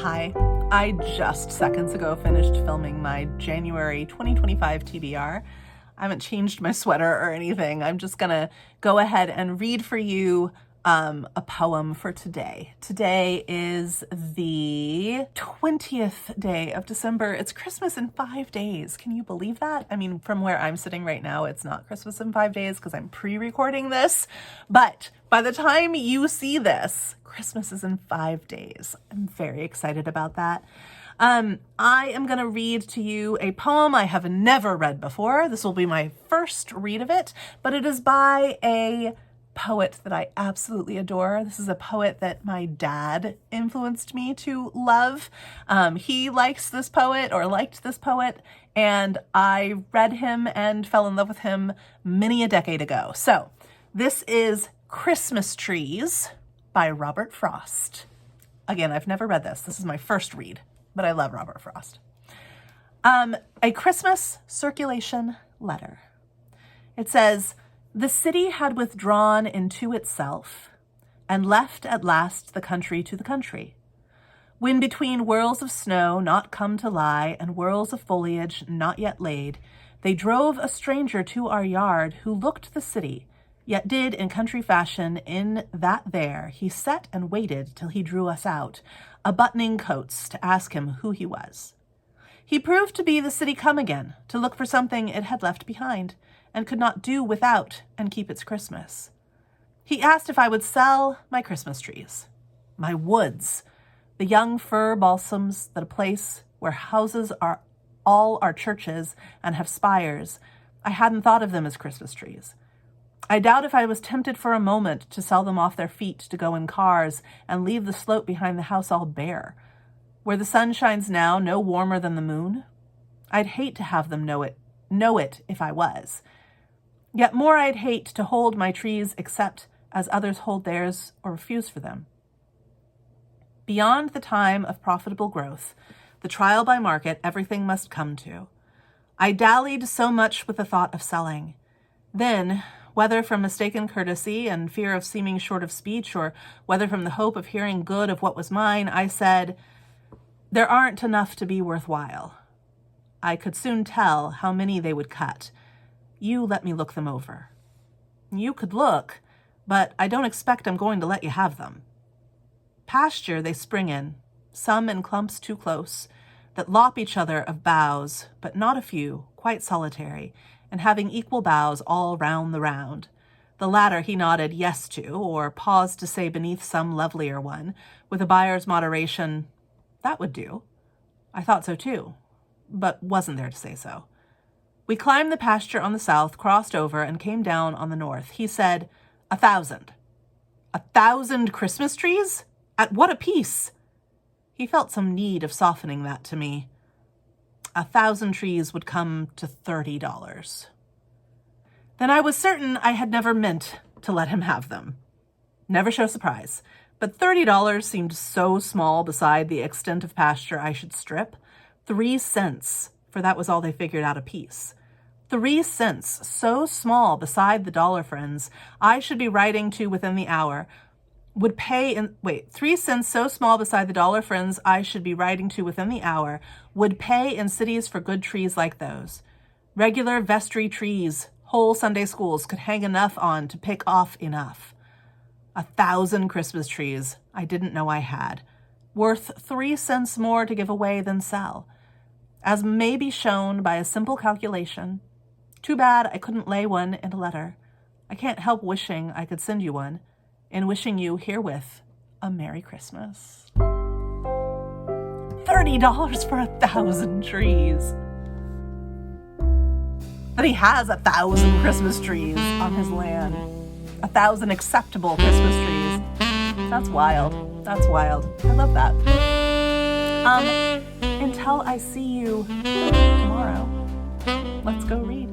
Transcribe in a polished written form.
Hi, I just seconds ago finished filming my January 2025 TBR. I haven't changed my sweater or anything. I'm just gonna go ahead and read for you a poem for today. Today is the 20th day of December. It's Christmas in 5 days. Can you believe that? I mean, from where I'm sitting right now, it's not Christmas in 5 days because I'm pre-recording this, but by the time you see this, Christmas is in 5 days. I'm very excited about that. I am going to read to you a poem I have never read before. This will be my first read of it, but it is by a poet that I absolutely adore. This is a poet that my dad influenced me to love. He likes this poet or liked this poet, and I read him and fell in love with him many a decade ago. So this is Christmas Trees by Robert Frost. Again, I've never read this. This is my first read, but I love Robert Frost. A Christmas circulation letter. It says, "The city had withdrawn into itself and left at last the country to the country. When between whirls of snow not come to lie and whirls of foliage not yet laid, they drove a stranger to our yard who looked the city, yet did in country fashion in that there he sat and waited till he drew us out, a buttoning coats to ask him who he was. He proved to be the city come again, to look for something it had left behind, and could not do without and keep its Christmas. He asked if I would sell my Christmas trees, my woods, the young fir balsams that a place where houses are all our churches and have spires. I hadn't thought of them as Christmas trees. I doubt if I was tempted for a moment to sell them off their feet to go in cars and leave the slope behind the house all bare, where the sun shines now no warmer than the moon. I'd hate to have them know it if I was. Yet more I'd hate to hold my trees except as others hold theirs or refuse for them. Beyond the time of profitable growth, the trial by market everything must come to. I dallied so much with the thought of selling. Then, whether from mistaken courtesy and fear of seeming short of speech, or whether from the hope of hearing good of what was mine, I said, there aren't enough to be worthwhile. I could soon tell how many they would cut. You let me look them over. You could look, but I don't expect I'm going to let you have them. Pasture they spring in, some in clumps too close, that lop each other of boughs, but not a few, quite solitary, and having equal boughs all round the round. The latter he nodded yes to, or paused to say beneath some lovelier one, with a buyer's moderation, that would do. I thought so too, but wasn't there to say so. We climbed the pasture on the south, crossed over, and came down on the north. He said, 1,000. 1,000 Christmas trees? At what a piece? He felt some need of softening that to me. 1,000 trees would come to $30. Then I was certain I had never meant to let him have them. Never show surprise, but $30 seemed so small beside the extent of pasture I should strip. 3 cents, for that was all they figured out a piece. 3 cents, so small beside the dollar friends I should be writing to within the hour, 3 cents so small beside the dollar friends I should be writing to within the hour, would pay in cities for good trees like those. Regular vestry trees, whole Sunday schools could hang enough on to pick off enough. 1,000 Christmas trees I didn't know I had, worth 3 cents more to give away than sell. As may be shown by a simple calculation. Too bad I couldn't lay one in a letter. I can't help wishing I could send you one, and wishing you herewith a Merry Christmas. $30 for 1,000 trees. That he has 1,000 Christmas trees on his land. 1,000 acceptable Christmas trees. That's wild. That's wild. I love that. Until I see you tomorrow, let's go read.